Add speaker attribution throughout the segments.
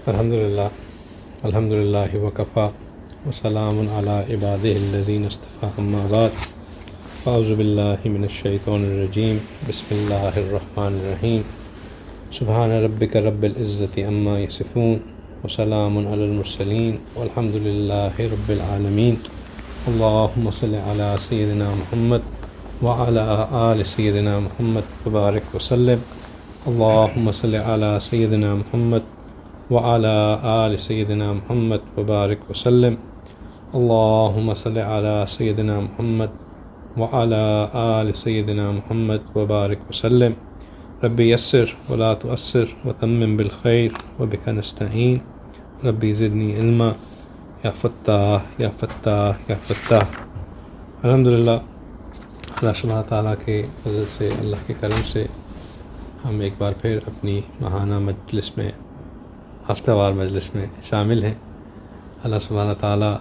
Speaker 1: الحمد للہ وکفا وسلام علی عبادہ الذین اصطفیٰ اما بعد اعوذ باللہ من الشیطان الرجیم بسم اللہ الرحمن الرحیم سبحان ربک رب العزۃ عما یصفون وسلام علی المرسلین والحمد للہ رب العالمین اللہم صل علی سیدنا محمد وعلی آل سیدنا محمد وبارک وسلم اللہم صل علی سیدنا محمد وعلى آل سيدنا محمد وبارك وسلم اللهم صل على سيدنا محمد وعلى آل سيدنا محمد وبارك وسلم رب يسر ولا تؤسر وتمم بالخير وبك نستعين ربي زدني علما یا فتاح یا فتاح یا فتاح۔ الحمدللہ اللہ سبحانہ تعالیٰ کے فضل سے، اللہ کے کرم سے ہم ایک بار پھر اپنی ماہانہ مجلس میں، ہفتہ وار مجلس میں شامل ہیں۔ اللہ سبحانہ تعالیٰ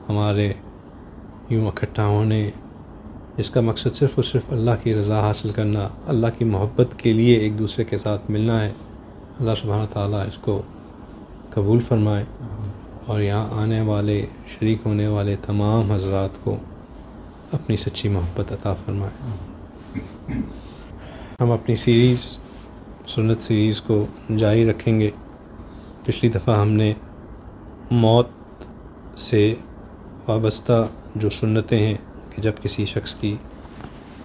Speaker 1: ہمارے یوں اکٹھا ہونے، جس کا مقصد صرف اور صرف اللہ کی رضا حاصل کرنا، اللہ کی محبت کے لیے ایک دوسرے کے ساتھ ملنا ہے، اللہ سبحانہ تعالیٰ اس کو قبول فرمائے اور یہاں آنے والے، شریک ہونے والے تمام حضرات کو اپنی سچی محبت عطا فرمائے۔ ہم اپنی سنت سیریز کو جاری رکھیں گے۔ پچھلی دفعہ ہم نے موت سے وابستہ جو سنتیں ہیں کہ جب کسی شخص کی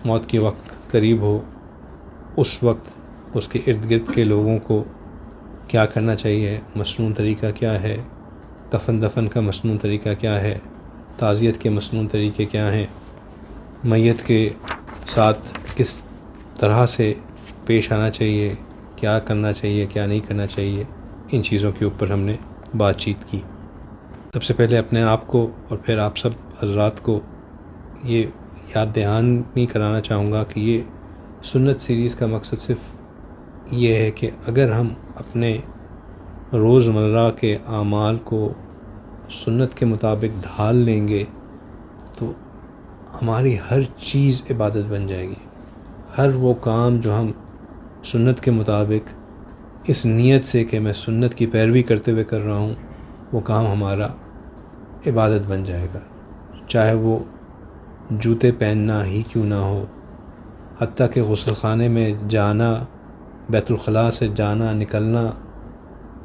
Speaker 1: موت کی وقت قریب ہو، اس وقت اس کے ارد گرد کے لوگوں کو کیا کرنا چاہیے، مسنون طریقہ کیا ہے، کفن دفن کا مسنون طریقہ کیا ہے، تعزیت کے مسنون طریقے کیا ہیں، میت کے ساتھ کس طرح سے پیش آنا چاہیے، کیا کرنا چاہیے، کیا نہیں کرنا چاہیے، ان چیزوں کے اوپر ہم نے بات چیت کی۔ سب سے پہلے اپنے آپ کو اور پھر آپ سب حضرات کو یہ یاد دہانی کرانا چاہوں گا کہ یہ سنت سیریز کا مقصد صرف یہ ہے کہ اگر ہم اپنے روزمرہ کے اعمال کو سنت کے مطابق ڈھال لیں گے تو ہماری ہر چیز عبادت بن جائے گی۔ ہر وہ کام جو ہم سنت کے مطابق اس نیت سے کہ میں سنت کی پیروی کرتے ہوئے کر رہا ہوں، وہ کام ہمارا عبادت بن جائے گا، چاہے وہ جوتے پہننا ہی کیوں نہ ہو، حتیٰ کہ غسل خانے میں جانا، بیت الخلاء سے جانا نکلنا،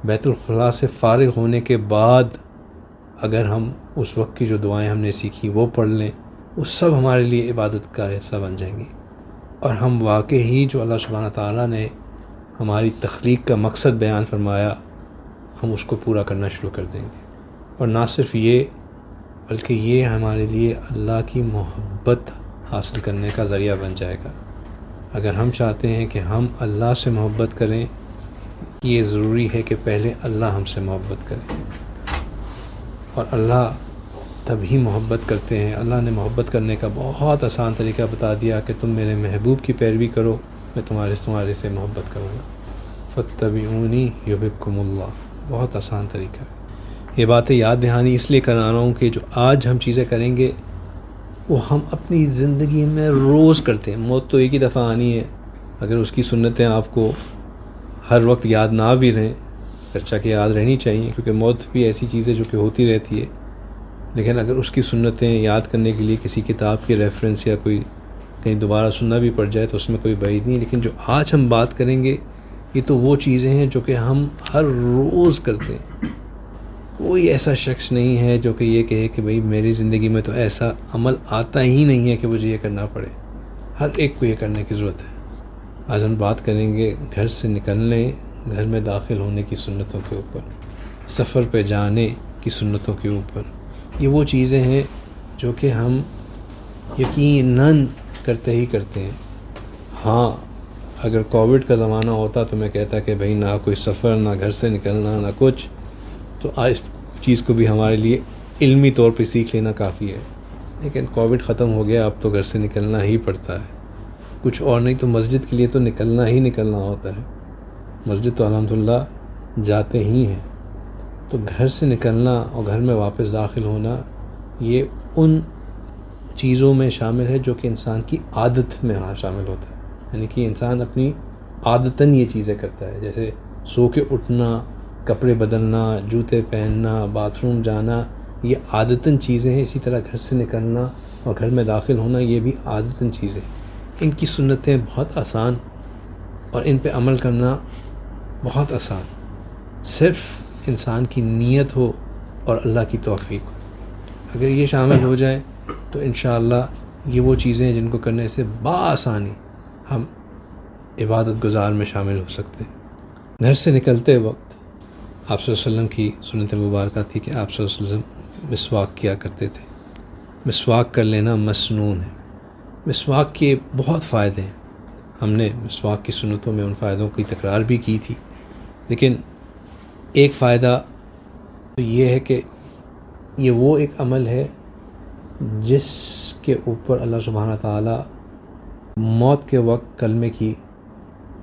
Speaker 1: بیت الخلاء سے فارغ ہونے کے بعد اگر ہم اس وقت کی جو دعائیں ہم نے سیکھی وہ پڑھ لیں، وہ سب ہمارے لیے عبادت کا حصہ بن جائیں گی، اور ہم واقعی جو اللہ سبحانہ تعالیٰ نے ہماری تخلیق کا مقصد بیان فرمایا، ہم اس کو پورا کرنا شروع کر دیں گے۔ اور نہ صرف یہ، بلکہ یہ ہمارے لیے اللہ کی محبت حاصل کرنے کا ذریعہ بن جائے گا۔ اگر ہم چاہتے ہیں کہ ہم اللہ سے محبت کریں، یہ ضروری ہے کہ پہلے اللہ ہم سے محبت کرے، اور اللہ تبھی محبت کرتے ہیں۔ اللہ نے محبت کرنے کا بہت آسان طریقہ بتا دیا کہ تم میرے محبوب کی پیروی کرو، میں تمہارے سے محبت کروں گا۔ فاتبعونی یحببکم اللہ، بہت آسان طریقہ ہے۔ یہ باتیں یاد دہانی اس لیے کرا رہا ہوں کہ جو آج ہم چیزیں کریں گے وہ ہم اپنی زندگی میں روز کرتے ہیں۔ موت تو ایک ہی دفعہ آنی ہے، اگر اس کی سنتیں آپ کو ہر وقت یاد نہ بھی رہیں، اچھا کہ یاد رہنی چاہیے، کیونکہ موت بھی ایسی چیز ہے جو کہ ہوتی رہتی ہے، لیکن اگر اس کی سنتیں یاد کرنے کے لیے کسی کتاب کی ریفرنس یا کوئی کہیں دوبارہ سننا بھی پڑ جائے تو اس میں کوئی بعید نہیں ہے۔ لیکن جو آج ہم بات کریں گے یہ تو وہ چیزیں ہیں جو کہ ہم ہر روز کرتے ہیں۔ کوئی ایسا شخص نہیں ہے جو کہ یہ کہے کہ بھئی میری زندگی میں تو ایسا عمل آتا ہی نہیں ہے کہ مجھے یہ کرنا پڑے، ہر ایک کو یہ کرنے کی ضرورت ہے۔ آج ہم بات کریں گے گھر سے نکلنے، گھر میں داخل ہونے کی سنتوں کے اوپر، سفر پہ جانے کی سنتوں کے اوپر۔ یہ وہ چیزیں ہیں جو کہ ہم یقیناً کرتے ہی کرتے ہیں۔ ہاں، اگر کووڈ کا زمانہ ہوتا تو میں کہتا کہ بھئی نہ کوئی سفر، نہ گھر سے نکلنا، نہ کچھ، تو اس چیز کو بھی ہمارے لیے علمی طور پہ سیکھ لینا کافی ہے۔ لیکن کووڈ ختم ہو گیا، اب تو گھر سے نکلنا ہی پڑتا ہے، کچھ اور نہیں تو مسجد کے لیے تو نکلنا ہی نکلنا ہوتا ہے۔ مسجد تو الحمدللہ جاتے ہی ہیں، تو گھر سے نکلنا اور گھر میں واپس داخل ہونا یہ ان چیزوں میں شامل ہے جو کہ انسان کی عادت میں شامل ہوتا ہے، یعنی کہ انسان اپنی عادتاً یہ چیزیں کرتا ہے، جیسے سو کے اٹھنا، کپڑے بدلنا، جوتے پہننا، باتھ روم جانا، یہ عادتاً چیزیں ہیں. اسی طرح گھر سے نکلنا اور گھر میں داخل ہونا، یہ بھی عادتاً چیزیں. ان کی سنتیں بہت آسان اور ان پہ عمل کرنا بہت آسان. صرف انسان کی نیت ہو اور اللہ کی توفیق ہو. اگر یہ شامل ہو جائے تو انشاءاللہ یہ وہ چیزیں ہیں جن کو کرنے سے بآسانی ہم عبادت گزار میں شامل ہو سکتے ہیں. گھر سے نکلتے وقت آپ صلی اللہ علیہ وسلم کی سنت مبارکہ تھی کہ آپ صلی اللہ علیہ وسلم مسواک کیا کرتے تھے. مسواک کر لینا مسنون ہے. مسواک کے بہت فائدے ہیں. ہم نے مسواک کی سنتوں میں ان فائدوں کی تکرار بھی کی تھی، لیکن ایک فائدہ تو یہ ہے کہ یہ وہ ایک عمل ہے جس کے اوپر اللہ سبحانہ تعالیٰ موت کے وقت کلمے کی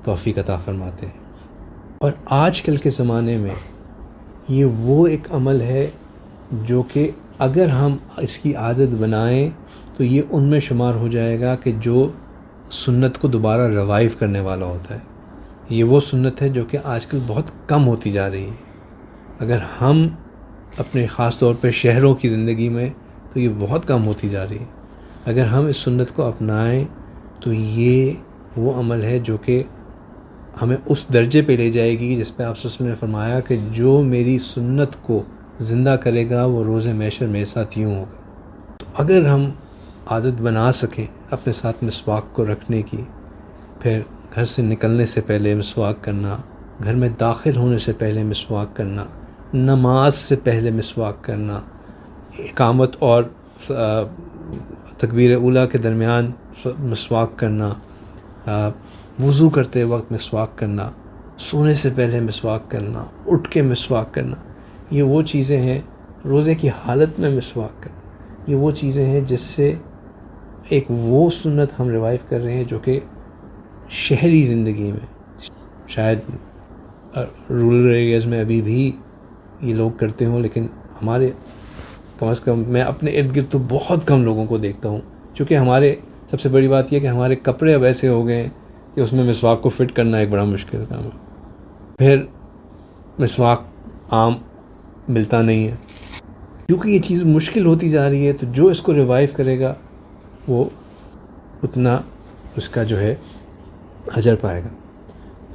Speaker 1: توفیق عطا فرماتے ہیں. اور آج کل کے زمانے میں یہ وہ ایک عمل ہے جو کہ اگر ہم اس کی عادت بنائیں تو یہ ان میں شمار ہو جائے گا کہ جو سنت کو دوبارہ ریوائیو کرنے والا ہوتا ہے. یہ وہ سنت ہے جو کہ آج کل بہت کم ہوتی جا رہی ہے. اگر ہم اپنے خاص طور پہ شہروں کی زندگی میں تو یہ بہت کم ہوتی جا رہی ہے. اگر ہم اس سنت کو اپنائیں تو یہ وہ عمل ہے جو کہ ہمیں اس درجے پہ لے جائے گی جس پہ آپ صلی اللہ علیہ وسلم نے فرمایا کہ جو میری سنت کو زندہ کرے گا وہ روز محشر میرے ساتھ یوں ہوگا. تو اگر ہم عادت بنا سکیں اپنے ساتھ مسواک کو رکھنے کی، پھر گھر سے نکلنے سے پہلے مسواک کرنا، گھر میں داخل ہونے سے پہلے مسواک کرنا، نماز سے پہلے مسواک کرنا، اقامت اور تکبیر اولیٰ کے درمیان مسواک کرنا، وضو کرتے وقت مسواک کرنا، سونے سے پہلے مسواک کرنا، اٹھ کے مسواک کرنا، یہ وہ چیزیں ہیں. روزے کی حالت میں مسواک کرنا، یہ وہ چیزیں ہیں جس سے ایک وہ سنت ہم ریوائیو کر رہے ہیں جو کہ شہری زندگی میں شاید رورل ایریاز میں ابھی بھی یہ لوگ کرتے ہوں، لیکن ہمارے کم از کم میں اپنے ارد گرد تو بہت کم لوگوں کو دیکھتا ہوں. چونکہ ہمارے سب سے بڑی بات یہ کہ ہمارے کپڑے اب ایسے ہو گئے ہیں کہ اس میں مسواک کو فٹ کرنا ایک بڑا مشکل کام ہے. پھر مسواک عام ملتا نہیں ہے. کیونکہ یہ چیز مشکل ہوتی جا رہی ہے تو جو اس کو ریوائیو کرے گا وہ اتنا اس کا جو ہے اجر پائے گا.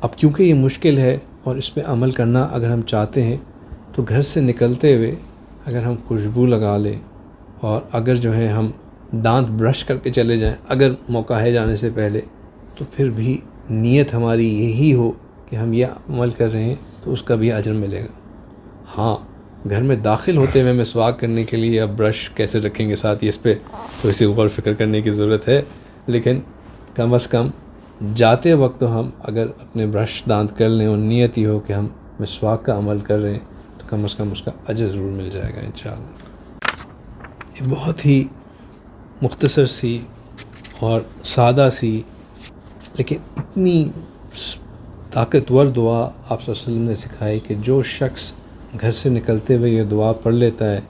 Speaker 1: اب کیونکہ یہ مشکل ہے اور اس پہ عمل کرنا اگر ہم چاہتے ہیں تو گھر سے نکلتے ہوئے اگر ہم خوشبو لگا لیں اور اگر جو ہے ہم دانت برش کر کے چلے جائیں اگر موقع ہے جانے سے پہلے، تو پھر بھی نیت ہماری یہی ہو کہ ہم یہ عمل کر رہے ہیں تو اس کا بھی اجر ملے گا. ہاں، گھر میں داخل ہوتے ہوئے مسواک کرنے کے لیے اب برش کیسے رکھیں گے ساتھ، اس پہ تھوڑی سی غور فکر کرنے کی ضرورت ہے. لیکن کم از کم جاتے وقت تو ہم اگر اپنے برش دانت کر لیں اور نیت ہی ہو کہ ہم مسواک کا عمل کر رہے ہیں تو کم از کم اس کا اجر ضرور مل جائے گا انشاءاللہ. یہ بہت ہی مختصر سی اور سادہ سی لیکن اتنی طاقتور دعا آپ صلی اللہ علیہ وسلم نے سکھائی کہ جو شخص گھر سے نکلتے ہوئے یہ دعا پڑھ لیتا ہے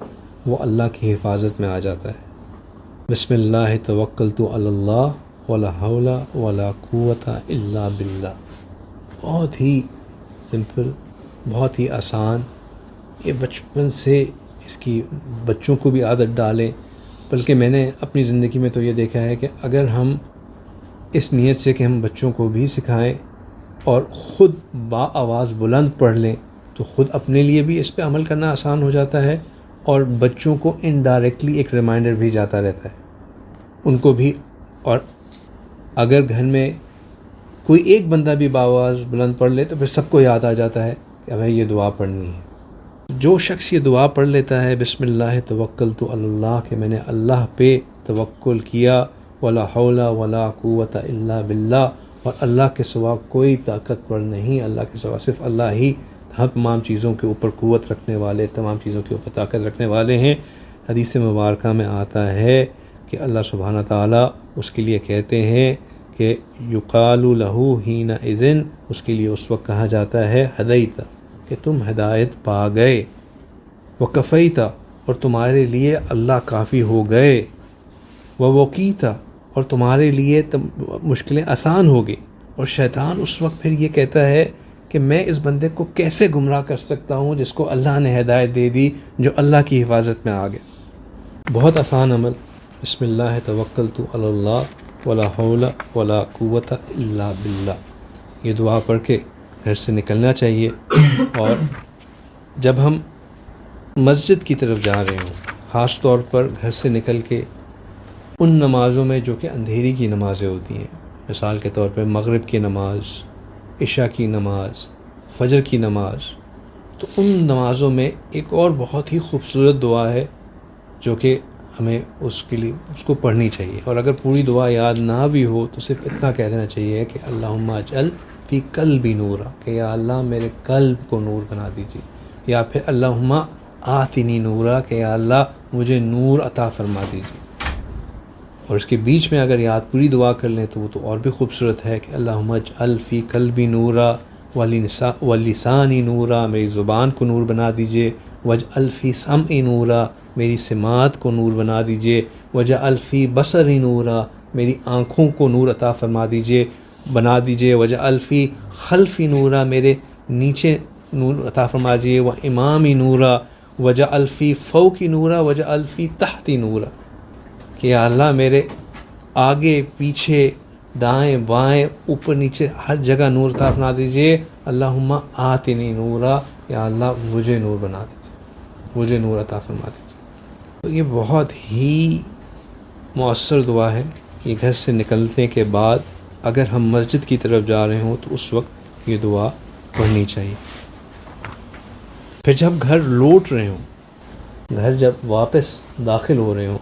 Speaker 1: وہ اللہ کی حفاظت میں آ جاتا ہے. بسم اللہ توکلت علی اللہ ولا حول ولا قوت الا باللہ. بہت ہی سمپل، بہت ہی آسان. یہ بچپن سے اس کی بچوں کو بھی عادت ڈالیں. بلکہ میں نے اپنی زندگی میں تو یہ دیکھا ہے کہ اگر ہم اس نیت سے کہ ہم بچوں کو بھی سکھائیں اور خود با آواز بلند پڑھ لیں تو خود اپنے لیے بھی اس پہ عمل کرنا آسان ہو جاتا ہے اور بچوں کو انڈائریکٹلی ایک ریمائنڈر بھی جاتا رہتا ہے ان کو بھی. اور اگر گھر میں کوئی ایک بندہ بھی باآواز بلند پڑھ لے تو پھر سب کو یاد آ جاتا ہے کہ بھائی یہ دعا پڑھنی ہے. جو شخص یہ دعا پڑھ لیتا ہے بسم اللہ توکلت علی اللہ کہ میں نے اللہ پہ توکل کیا، ولا حول ولا قوت الا باللہ، اور اللہ کے سوا کوئی طاقتور نہیں، اللہ کے سوا صرف اللہ ہی ہم تمام چیزوں کے اوپر قوت رکھنے والے، تمام چیزوں کے اوپر طاقت رکھنے والے ہیں. حدیث مبارکہ میں آتا ہے کہ اللہ سبحانہ تعالیٰ اس کے لیے کہتے ہیں کہ یقال لہ حین اذن، اس کے لیے اس وقت کہا جاتا ہے ہدیت، کہ تم ہدایت پا گئے، وکفیت، اور تمہارے لیے اللہ کافی ہو گئے، ووقیت، اور تمہارے لیے مشکلیں آسان ہو گئی. اور شیطان اس وقت پھر یہ کہتا ہے کہ میں اس بندے کو کیسے گمراہ کر سکتا ہوں جس کو اللہ نے ہدایت دے دی، جو اللہ کی حفاظت میں آ گیا۔ بہت آسان عمل، بسم اللہ توکلت علی اللہ ولا حول ولا قوت الا باللہ، یہ دعا پڑھ کے گھر سے نکلنا چاہیے۔ اور جب ہم مسجد کی طرف جا رہے ہوں، خاص طور پر گھر سے نکل کے ان نمازوں میں جو کہ اندھیری کی نمازیں ہوتی ہیں، مثال کے طور پہ مغرب کی نماز، عشاء کی نماز، فجر کی نماز، تو ان نمازوں میں ایک اور بہت ہی خوبصورت دعا ہے جو کہ ہمیں اس کے لیے اس کو پڑھنی چاہیے۔ اور اگر پوری دعا یاد نہ بھی ہو تو صرف اتنا کہہ دینا چاہیے کہ اللہم اجعل فی قلبی نورا، کہ یا اللہ میرے قلب کو نور بنا دیجیے، یا پھر اللہم آتنی نورا، کہ یا اللہ مجھے نور عطا فرما دیجیے۔ اور اس کے بیچ میں اگر یاد پوری دعا کر لیں تو وہ تو اور بھی خوبصورت ہے کہ اللہم اجعل فی قلبی نورا ولسانی نورا، میری زبان کو نور بنا دیجیے، واجعل فی سمعی نورا، میری سماعت کو نور بنا دیجیے، واجعل فی بصری نورا، میری آنکھوں کو نور عطا فرما دیجیے بنا دیجیے، واجعل فی خلفی نورا، میرے نیچے نور عطا فرما دیجیے، و امامی نورا، واجعل فی فوقی نورا، واجعل فی تحتی نورا، کہ یا اللہ میرے آگے پیچھے دائیں بائیں اوپر نیچے ہر جگہ نور عطا فرما دیجیے، اللہم آتنی نورا، یا اللہ مجھے نور بنا دیجیے، مجھے نور عطا فرما دیجیے۔ تو یہ بہت ہی مؤثر دعا ہے۔ یہ گھر سے نکلنے کے بعد اگر ہم مسجد کی طرف جا رہے ہوں تو اس وقت یہ دعا پڑھنی چاہیے۔ پھر جب گھر لوٹ رہے ہوں، گھر جب واپس داخل ہو رہے ہوں،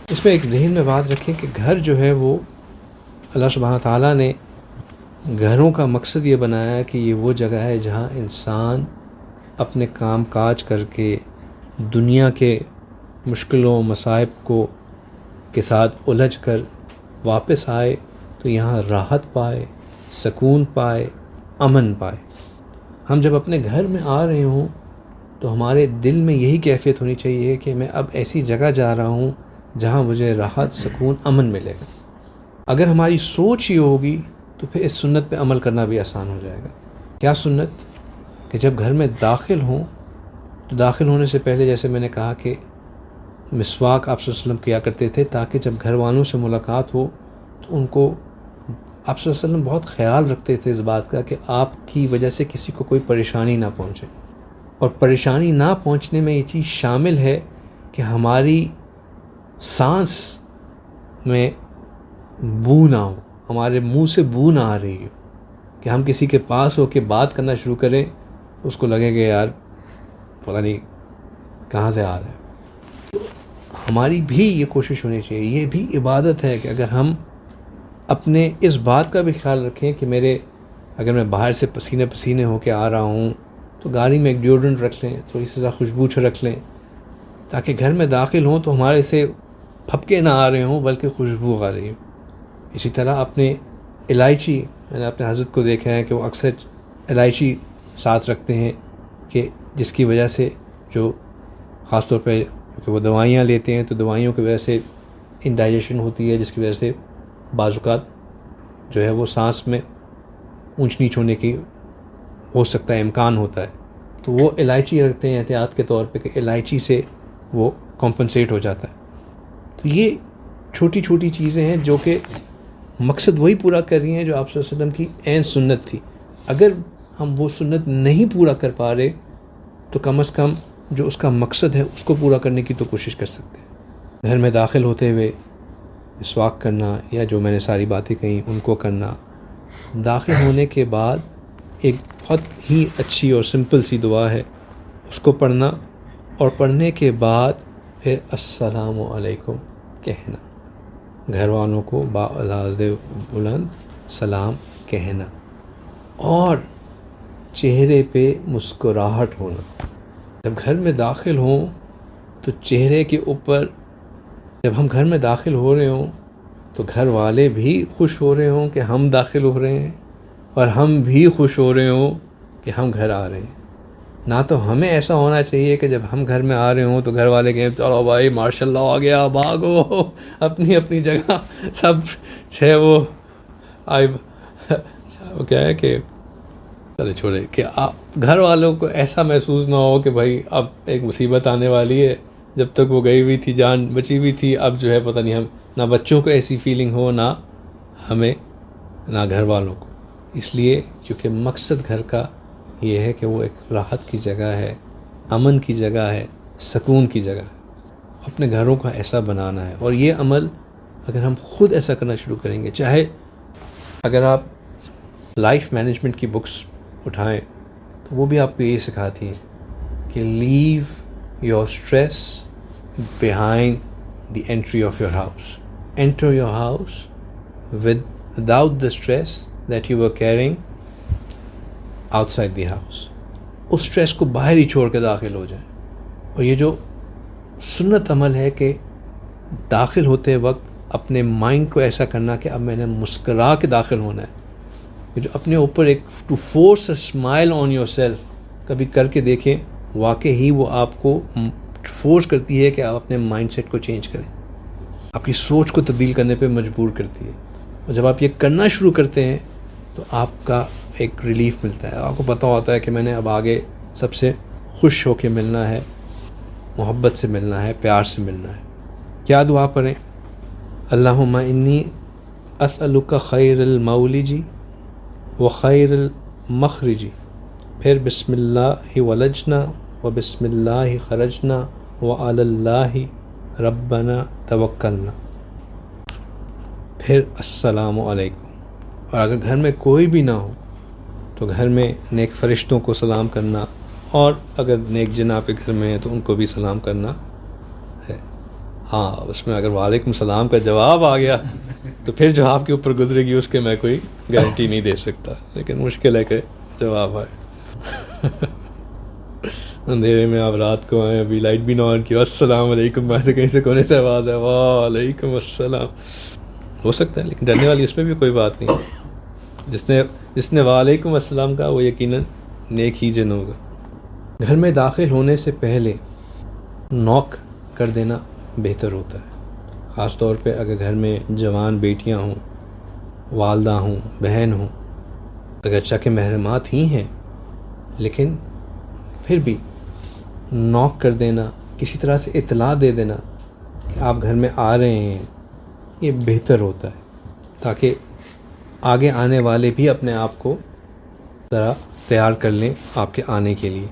Speaker 1: اس میں ایک ذہن میں بات رکھیں کہ گھر جو ہے وہ اللہ سبحانہ تعالیٰ نے گھروں کا مقصد یہ بنایا کہ یہ وہ جگہ ہے جہاں انسان اپنے کام کاج کر کے دنیا کے مشکلوں مصائب کے ساتھ الجھ کر واپس آئے تو یہاں راحت پائے، سکون پائے، امن پائے۔ ہم جب اپنے گھر میں آ رہے ہوں تو ہمارے دل میں یہی کیفیت ہونی چاہیے کہ میں اب ایسی جگہ جا رہا ہوں جہاں مجھے راحت، سکون، امن ملے گا۔ اگر ہماری سوچ یہ ہوگی تو پھر اس سنت پہ عمل کرنا بھی آسان ہو جائے گا۔ کیا سنت؟ کہ جب گھر میں داخل ہوں تو داخل ہونے سے پہلے جیسے میں نے کہا کہ مسواک آپ صلی اللہ علیہ وسلم کیا کرتے تھے تاکہ جب گھر والوں سے ملاقات ہو تو ان کو آپ صلی اللہ علیہ وسلم بہت خیال رکھتے تھے اس بات کا کہ آپ کی وجہ سے کسی کو کوئی پریشانی نہ پہنچے۔ اور پریشانی نہ پہنچنے میں یہ چیز شامل ہے کہ ہماری سانس میں بو نہ ہو، ہمارے منہ سے بو نہ آ رہی ہو، کہ ہم کسی کے پاس ہو کے بات کرنا شروع کریں تو اس کو لگے کہ یار پتہ نہیں کہاں سے آ رہا ہے۔ تو ہماری بھی یہ کوشش ہونی چاہیے، یہ بھی عبادت ہے کہ اگر ہم اپنے اس بات کا بھی خیال رکھیں کہ اگر میں باہر سے پسینے پسینے ہو کے آ رہا ہوں تو گاڑی میں ایک ڈیوڈرنٹ رکھ لیں، تھوڑی سی خوشبو رکھ لیں تاکہ گھر میں داخل ہوں تو ہمارے سے پھپکے نہ آ رہے ہوں بلکہ خوشبو آ رہی ہو۔ اسی طرح اپنے الائچی، میں نے اپنے حضرت کو دیکھا ہے کہ وہ اکثر الائچی ساتھ رکھتے ہیں کہ جس کی وجہ سے جو خاص طور پہ کیونکہ وہ دوائیاں لیتے ہیں تو دوائیوں کی وجہ سے انڈائجیشن ہوتی ہے، جس کی وجہ سے بعض اوقات جو ہے وہ سانس میں اونچ نیچ ہونے کی ہو سکتا ہے، امکان ہوتا ہے، تو وہ الائچی رکھتے ہیں احتیاط کے طور پہ کہ الائچی سے وہ کمپنسیٹ ہو جاتا ہے۔ تو یہ چھوٹی چھوٹی چیزیں ہیں جو کہ مقصد وہی پورا کر رہی ہیں جو آپ صلی اللہ علیہ وسلم کی عین سنت تھی۔ اگر ہم وہ سنت نہیں پورا کر پا رہے تو کم از کم جو اس کا مقصد ہے اس کو پورا کرنے کی تو کوشش کر سکتے ہیں۔ گھر میں داخل ہوتے ہوئے مسواک کرنا یا جو میں نے ساری باتیں کہیں ان کو کرنا، داخل ہونے کے بعد ایک بہت ہی اچھی اور سمپل سی دعا ہے، اس کو پڑھنا، اور پڑھنے کے بعد پھر السلام علیکم کہنا، گھر والوں کو باعزاز بلند سلام کہنا، اور چہرے پہ مسکراہٹ ہونا۔ جب گھر میں داخل ہوں تو چہرے کے اوپر، جب ہم گھر میں داخل ہو رہے ہوں تو گھر والے بھی خوش ہو رہے ہوں کہ ہم داخل ہو رہے ہیں، اور ہم بھی خوش ہو رہے ہوں کہ ہم گھر آ رہے ہیں۔ نہ تو ہمیں ایسا ہونا چاہیے کہ جب ہم گھر میں آ رہے ہوں تو گھر والے کہیں چلو بھائی ماشاء اللہ آ گیا، بھاگو اپنی اپنی جگہ، سب وہ کیا ہے کہ چلے چھوڑے کہ آپ گھر والوں کو ایسا محسوس نہ ہو کہ بھائی اب ایک مصیبت آنے والی ہے، جب تک وہ گئی ہوئی تھی جان بچی ہوئی تھی، اب جو ہے پتہ نہیں ہم، نہ بچوں کو ایسی فیلنگ ہو، نہ ہمیں، نہ گھر والوں کو. اس لیے کیونکہ مقصد گھر کا یہ ہے کہ وہ ایک راحت کی جگہ ہے، امن کی جگہ ہے، سکون کی جگہ ہے. اپنے گھروں کو ایسا بنانا ہے. اور یہ عمل اگر ہم خود ایسا کرنا شروع کریں گے، چاہے اگر آپ لائف مینجمنٹ کی بکس اٹھائیں تو وہ بھی آپ کو یہ سکھاتی ہیں کہ leave your stress behind the entry of your house. Enter your house without the stress that you are carrying outside the house. اس اسٹریس کو باہر ہی چھوڑ کے داخل ہو جائیں. اور یہ جو سنت عمل ہے کہ داخل ہوتے وقت اپنے مائنڈ کو ایسا کرنا کہ اب میں نے مسکرا کے داخل ہونا ہے. یہ جو اپنے اوپر ایک to force a smile on yourself, کبھی کر کے دیکھیں، واقعی ہی وہ آپ کو فورس کرتی ہے کہ آپ اپنے مائنڈ سیٹ کو چینج کریں، آپ کی سوچ کو تبدیل کرنے پہ مجبور کرتی ہے. اور جب آپ یہ کرنا شروع کرتے ہیں تو آپ کا ایک ریلیف ملتا ہے. آپ کو پتہ ہوتا ہے کہ میں نے اب آگے سب سے خوش ہو کے ملنا ہے، محبت سے ملنا ہے، پیار سے ملنا ہے. کیا دعا پڑھیں؟ اللہم انی اسألک خیر المولج و خیر المخرج، پھر بسم اللہ ولجنا و بسم اللہ خرجنا و علی اللہ ربنا توکلنا، پھر السلام علیکم. اور اگر گھر میں کوئی بھی نہ ہو تو گھر میں نیک فرشتوں کو سلام کرنا، اور اگر نیک جن آپ کے گھر میں ہیں تو ان کو بھی سلام کرنا ہے. ہاں، اس میں اگر وعلیکم السلام کا جواب آ گیا تو پھر جو آپ کے اوپر گزرے گی اس کے میں کوئی گارنٹی نہیں دے سکتا، لیکن مشکل ہے کہ جواب آئے. اندھیرے میں آپ رات کو آئیں، ابھی لائٹ بھی نہ آن کی، السلام علیکم، ویسے کہیں سے کونے سے آواز ہے وعلیکم السلام، ہو سکتا ہے. لیکن ڈرنے والی اس میں بھی کوئی بات نہیں. جس نے وعلیکم السلام کہا وہ یقیناً نیک ہی جن ہوگا. گھر میں داخل ہونے سے پہلے نوک کر دینا بہتر ہوتا ہے، خاص طور پہ اگر گھر میں جوان بیٹیاں ہوں، والدہ ہوں، بہن ہوں. اگرچہ کہ محرمات ہی ہیں لیکن پھر بھی نوک کر دینا، کسی طرح سے اطلاع دے دینا کہ آپ گھر میں آ رہے ہیں، یہ بہتر ہوتا ہے، تاکہ آگے آنے والے بھی اپنے آپ کو ذرا تیار کر لیں آپ کے آنے کے لیے.